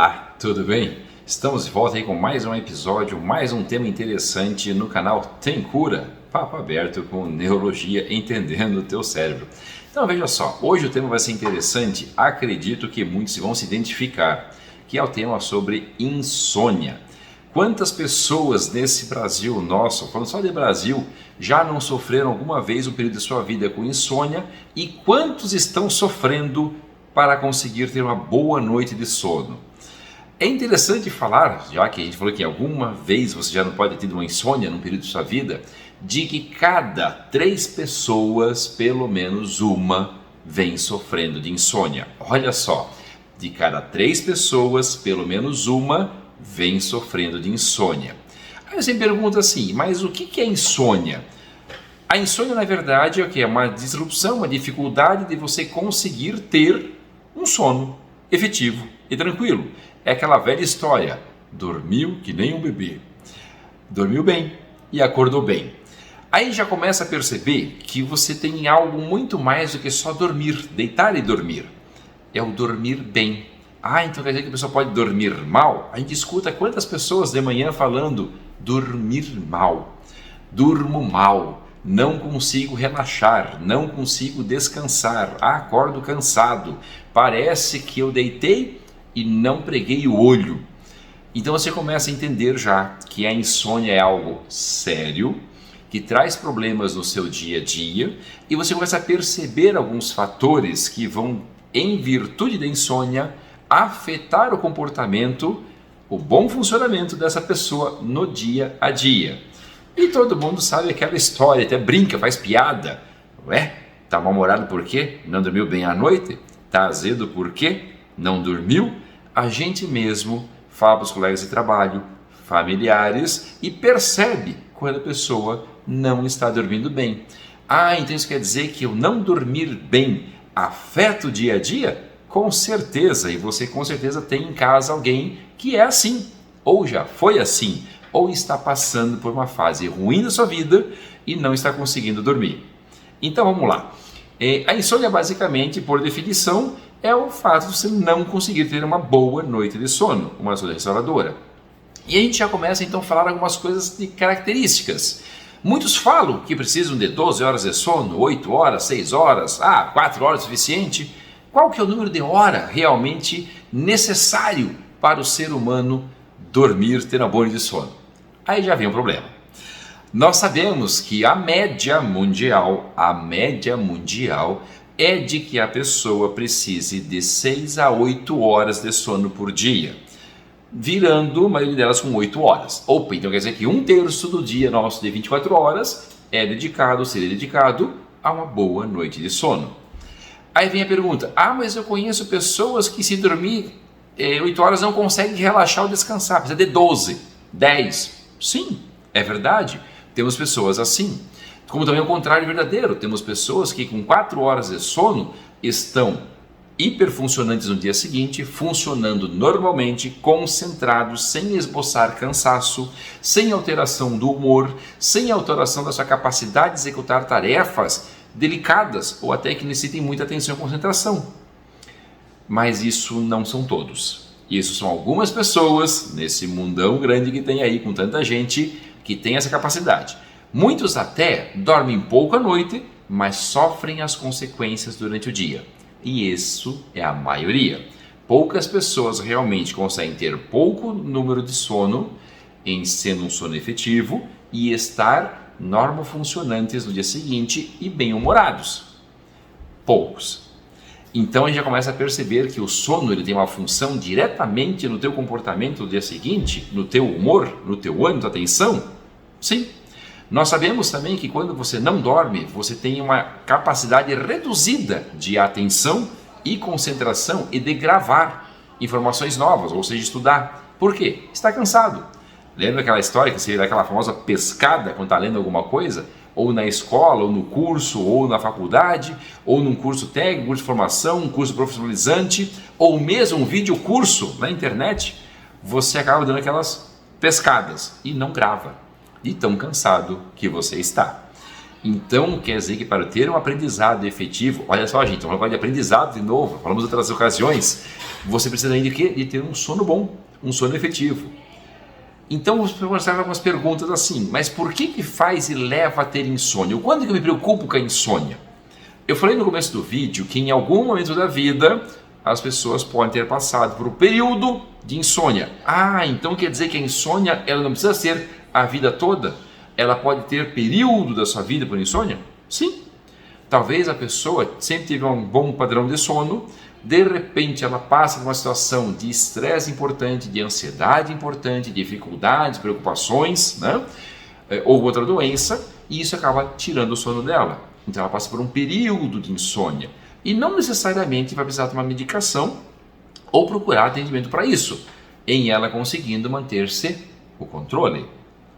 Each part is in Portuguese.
Olá, tudo bem? Estamos de volta aí com mais um episódio, mais um tema interessante no canal Tem Cura, papo aberto com neurologia, entendendo o teu cérebro. Então veja só, hoje o tema vai ser interessante, acredito que muitos vão se identificar, que é o tema sobre insônia. Quantas pessoas nesse Brasil nosso, falando só de Brasil, já não sofreram alguma vez um período de sua vida com insônia e quantos estão sofrendo para conseguir ter uma boa noite de sono? É interessante falar, já que a gente falou que alguma vez você já não pode ter tido uma insônia num período de sua vida, de que cada 3 pessoas, pelo menos uma, vem sofrendo de insônia. Olha só, de cada 3 pessoas, pelo menos uma, vem sofrendo de insônia. Aí você me pergunta assim, mas o que é insônia? A insônia, na verdade, é o que? É uma disrupção, uma dificuldade de você conseguir ter um sono efetivo e tranquilo. É aquela velha história, dormiu que nem um bebê. Dormiu bem e acordou bem. Aí já começa a perceber que você tem algo muito mais do que só dormir, deitar e dormir. É o dormir bem. Então quer dizer que a pessoa pode dormir mal? A gente escuta quantas pessoas de manhã falando dormir mal, durmo mal, não consigo relaxar, não consigo descansar, acordo cansado, parece que eu deitei e não preguei o olho. Então você começa a entender já que a insônia é algo sério, que traz problemas no seu dia a dia, e você começa a perceber alguns fatores que vão, em virtude da insônia, afetar o comportamento, o bom funcionamento dessa pessoa no dia a dia. E todo mundo sabe aquela história, até brinca, faz piada. Ué, tá mal-humorado por quê? Não dormiu bem à noite? Tá azedo por quê? Não dormiu? A gente mesmo fala para os colegas de trabalho, familiares, e percebe quando a pessoa não está dormindo bem. Então isso quer dizer que eu não dormir bem afeta o dia a dia? Com certeza, e você com certeza tem em casa alguém que é assim, ou já foi assim, ou está passando por uma fase ruim da sua vida e não está conseguindo dormir. Então vamos lá. A insônia basicamente, por definição, é o fato de você não conseguir ter uma boa noite de sono, uma noite restauradora. E a gente já começa então a falar algumas coisas de características. Muitos falam que precisam de 12 horas de sono, 8 horas, 6 horas, 4 horas é suficiente. Qual que é o número de hora realmente necessário para o ser humano dormir, ter uma boa noite de sono? Aí já vem o problema. Nós sabemos que a média mundial é de que a pessoa precise de 6 a 8 horas de sono por dia, virando a maioria delas com 8 horas. Então quer dizer que 1/3 do dia nosso de 24 horas seria dedicado a uma boa noite de sono. Aí vem a pergunta, mas eu conheço pessoas que se dormir 8 horas não conseguem relaxar ou descansar, precisa de 12, 10. Sim, é verdade, temos pessoas assim. Como também o contrário é verdadeiro, temos pessoas que com 4 horas de sono estão hiperfuncionantes no dia seguinte, funcionando normalmente, concentrados, sem esboçar cansaço, sem alteração do humor, sem alteração da sua capacidade de executar tarefas delicadas ou até que necessitem muita atenção e concentração. Mas isso não são todos. Isso são algumas pessoas nesse mundão grande que tem aí, com tanta gente que tem essa capacidade. Muitos até dormem pouco à noite, mas sofrem as consequências durante o dia. E isso é a maioria. Poucas pessoas realmente conseguem ter pouco número de sono, em sendo um sono efetivo, e estar normofuncionantes no dia seguinte e bem-humorados. Poucos. Então a gente já começa a perceber que o sono ele tem uma função diretamente no teu comportamento no dia seguinte, no teu humor, no teu ânimo, na tua atenção. Sim. Nós sabemos também que quando você não dorme, você tem uma capacidade reduzida de atenção e concentração e de gravar informações novas, ou seja, estudar. Por quê? Está cansado. Lembra aquela história que você dá aquela famosa pescada quando está lendo alguma coisa? Ou na escola, ou no curso, ou na faculdade, ou num curso técnico, curso de formação, um curso profissionalizante, ou mesmo um vídeo curso na internet, você acaba dando aquelas pescadas e não grava, de tão cansado que você está. Então, quer dizer que para ter um aprendizado efetivo, olha só, gente, vamos falar de aprendizado de novo, falamos em outras ocasiões, você precisa ainda de quê? De ter um sono bom, um sono efetivo. Então, vamos começar com algumas perguntas assim, mas por que faz e leva a ter insônia? Quando que eu me preocupo com a insônia? Eu falei no começo do vídeo que em algum momento da vida as pessoas podem ter passado por um período de insônia. Então quer dizer que a insônia ela não precisa ser a vida toda? Ela pode ter período da sua vida por insônia? Sim. Talvez a pessoa sempre teve um bom padrão de sono, de repente ela passa por uma situação de estresse importante, de ansiedade importante, dificuldades, preocupações, né? Ou outra doença, e isso acaba tirando o sono dela. Então ela passa por um período de insônia. E não necessariamente vai precisar tomar medicação ou procurar atendimento para isso, em ela conseguindo manter-se o controle,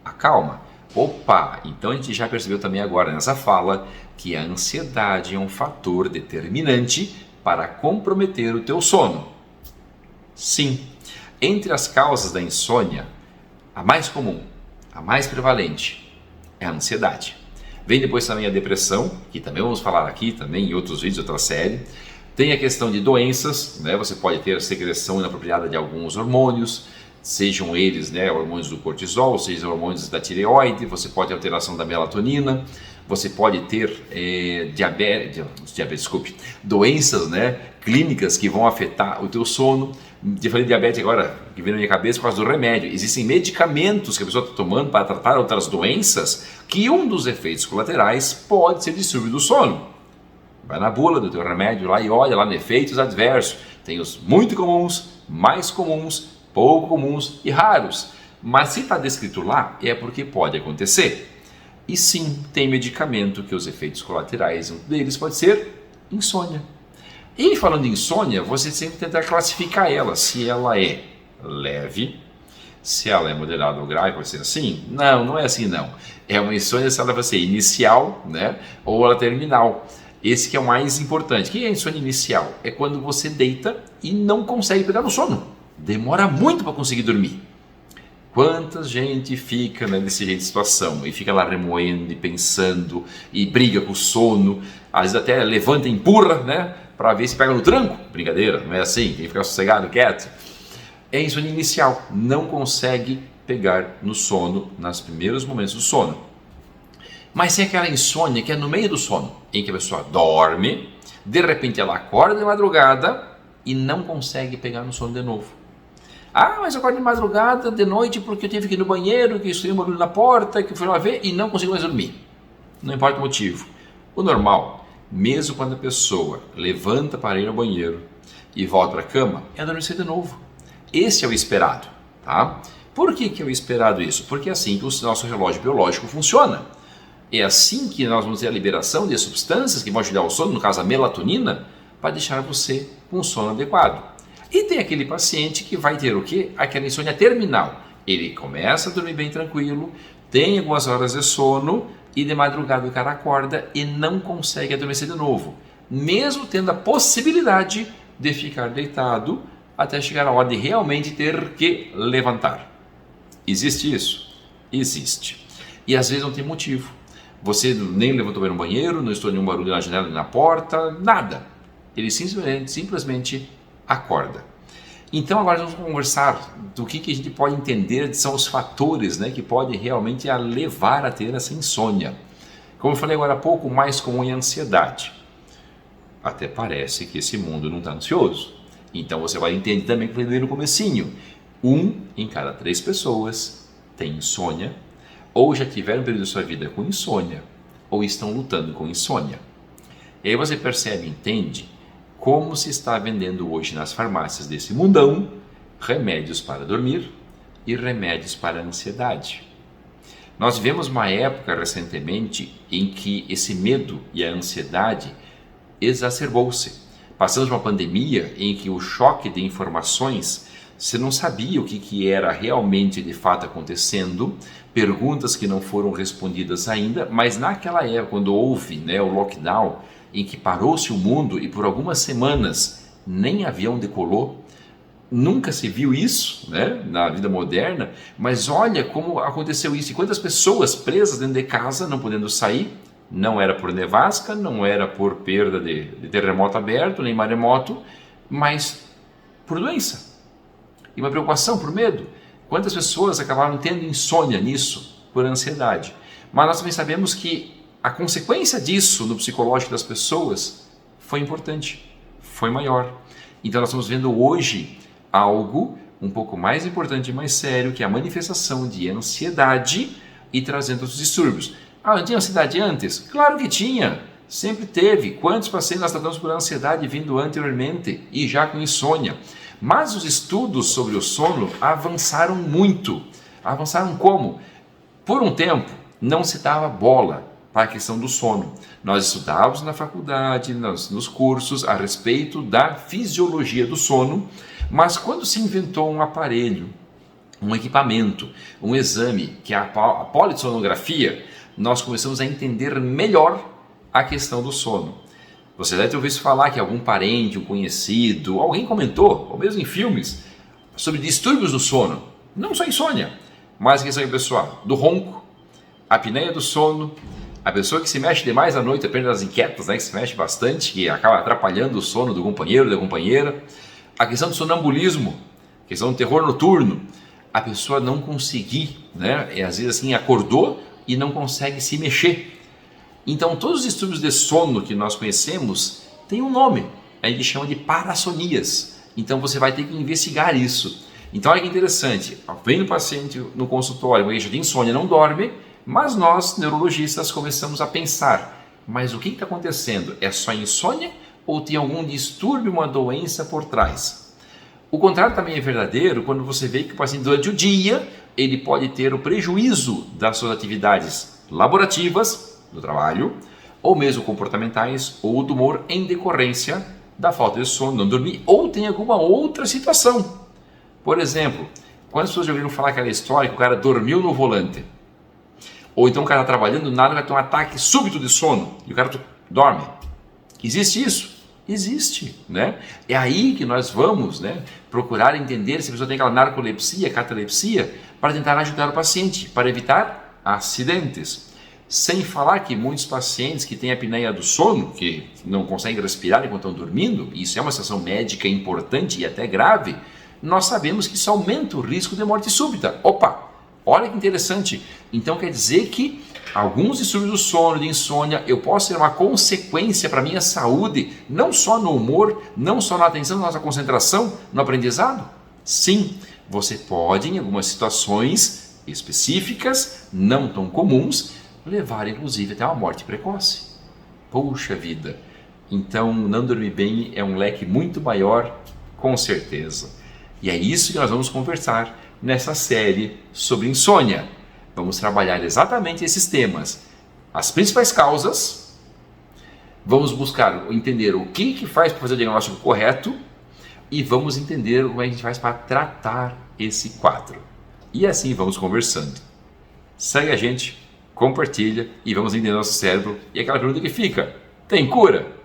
a calma. Opa, então a gente já percebeu também agora nessa fala que a ansiedade é um fator determinante para comprometer o teu sono. Sim, entre as causas da insônia, a mais comum, a mais prevalente é a ansiedade. Vem depois também a depressão, que também vamos falar aqui também em outros vídeos, outra série. Tem a questão de doenças, né? Você pode ter secreção inapropriada de alguns hormônios, sejam eles, né, hormônios do cortisol, sejam hormônios da tireoide, você pode ter alteração da melatonina, você pode ter doenças, né, clínicas que vão afetar o teu sono. Eu falei diabetes agora, que vem na minha cabeça por causa do remédio. Existem medicamentos que a pessoa está tomando para tratar outras doenças, que um dos efeitos colaterais pode ser distúrbio do sono. Vai na bula do teu remédio lá e olha lá nos efeitos adversos. Tem os muito comuns, mais comuns, pouco comuns e raros. Mas se está descrito lá, é porque pode acontecer. E sim, tem medicamento que os efeitos colaterais, um deles pode ser insônia. E falando em insônia, você sempre tentar classificar ela, se ela é leve, se ela é moderada ou grave, pode ser assim? Não, não é assim não. É uma insônia se ela vai ser inicial, né, ou ela terminal. Esse que é o mais importante. O que é a insônia inicial? É quando você deita e não consegue pegar no sono. Demora muito para conseguir dormir. Quanta gente fica nesse jeito de situação e fica lá remoendo e pensando e briga com o sono, às vezes até levanta e empurra, né, para ver se pega no tranco. Brincadeira, não é assim, tem que ficar sossegado, quieto. É insônia inicial, não consegue pegar no sono nos primeiros momentos do sono. Mas tem aquela insônia que é no meio do sono, em que a pessoa dorme, de repente ela acorda de madrugada e não consegue pegar no sono de novo. Mas eu acordo de madrugada, de noite, porque eu tive que ir no banheiro, que escutei um barulho na porta, que fui lá ver e não consigo mais dormir. Não importa o motivo. O normal, mesmo quando a pessoa levanta para ir ao banheiro e volta para a cama, é adormecer de novo. Esse é o esperado, tá? Por que é o esperado isso? Porque é assim que o nosso relógio biológico funciona. É assim que nós vamos ter a liberação de substâncias que vão ajudar o sono, no caso a melatonina, para deixar você com um sono adequado. E tem aquele paciente que vai ter o quê? Aquela insônia terminal. Ele começa a dormir bem tranquilo, tem algumas horas de sono e de madrugada o cara acorda e não consegue adormecer de novo, mesmo tendo a possibilidade de ficar deitado até chegar a hora de realmente ter que levantar. Existe isso? Existe. E às vezes não tem motivo. Você nem levantou bem no banheiro, não estou nenhum barulho na janela nem na porta, nada. Ele simplesmente acorda. Então agora vamos conversar do que a gente pode entender são os fatores, né, que podem realmente levar a ter essa insônia. Como eu falei agora há pouco, o mais comum é a ansiedade. Até parece que esse mundo não está ansioso. Então você vai entender também que eu falei no comecinho. 1 em cada 3 pessoas tem insônia, ou já tiveram um período da sua vida com insônia, ou estão lutando com insônia. E aí você percebe, entende, como se está vendendo hoje nas farmácias desse mundão remédios para dormir e remédios para a ansiedade. Nós vivemos uma época recentemente em que esse medo e a ansiedade exacerbou-se. Passamos uma pandemia em que o choque de informações, você não sabia o que era realmente de fato acontecendo, perguntas que não foram respondidas ainda, mas naquela época, quando houve, né, o lockdown, em que parou-se o mundo e por algumas semanas nem avião decolou, nunca se viu isso, né, na vida moderna, mas olha como aconteceu isso, e quantas pessoas presas dentro de casa, não podendo sair, Não era por nevasca, não era por perda de terremoto aberto, nem maremoto, mas por doença. E uma preocupação, por medo. Quantas pessoas acabaram tendo insônia nisso, por ansiedade? Mas nós também sabemos que a consequência disso no psicológico das pessoas foi importante, foi maior. Então nós estamos vendo hoje algo um pouco mais importante e mais sério, que é a manifestação de ansiedade e trazendo outros distúrbios. Ah, não tinha ansiedade antes? Claro que tinha, sempre teve. Quantos pacientes nós tratamos por ansiedade vindo anteriormente e já com insônia? Mas os estudos sobre o sono avançaram muito. Avançaram como? Por um tempo não se dava bola para a questão do sono. Nós estudávamos na faculdade, nos cursos, a respeito da fisiologia do sono, mas quando se inventou um aparelho, um equipamento, um exame, que é a polissonografia, nós começamos a entender melhor a questão do sono. Você deve ter ouvido falar que algum parente, um conhecido, alguém comentou, ou mesmo em filmes, sobre distúrbios do sono. Não só insônia, mas a questão pessoal, do ronco, a apneia do sono, a pessoa que se mexe demais à noite, apenas das inquietas, né, que se mexe bastante, que acaba atrapalhando o sono do companheiro, da companheira, a questão do sonambulismo, a questão do terror noturno, a pessoa não conseguir, né, às vezes assim, acordou e não consegue se mexer. Então todos os distúrbios de sono que nós conhecemos têm um nome, a gente chama de parassonias. Então você vai ter que investigar isso. Então olha que interessante, vem o paciente no consultório, queixa de insônia, não dorme, mas nós, neurologistas, começamos a pensar, mas o que está acontecendo? É só insônia ou tem algum distúrbio, uma doença por trás? O contrário também é verdadeiro quando você vê que o paciente durante o dia ele pode ter o prejuízo das suas atividades laborativas, do trabalho, ou mesmo comportamentais, ou do humor em decorrência da falta de sono, não dormir, ou tem alguma outra situação. Por exemplo, quantas pessoas já ouviram falar aquela história que o cara dormiu no volante? Ou então o cara está trabalhando, nada, vai ter um ataque súbito de sono, e o cara dorme. Existe isso? Existe, né? É aí que nós vamos, né, procurar entender se a pessoa tem aquela narcolepsia, catalepsia, para tentar ajudar o paciente, para evitar acidentes. Sem falar que muitos pacientes que têm apneia do sono, que não conseguem respirar enquanto estão dormindo, e isso é uma situação médica importante e até grave, nós sabemos que isso aumenta o risco de morte súbita. Opa, olha que interessante. Então quer dizer que alguns distúrbios do sono, de insônia, eu posso ter uma consequência para a minha saúde, não só no humor, não só na atenção, na nossa concentração, no aprendizado? Sim, você pode, em algumas situações específicas, não tão comuns, levar inclusive até uma morte precoce. Puxa vida! Então não dormir bem é um leque muito maior, com certeza. E é isso que nós vamos conversar nessa série sobre insônia. Vamos trabalhar exatamente esses temas. As principais causas, vamos buscar entender o que faz para fazer o diagnóstico correto e vamos entender como a gente faz para tratar esse quadro. E assim vamos conversando. Segue a gente, compartilha e vamos entender nosso cérebro. E aquela pergunta que fica: tem cura?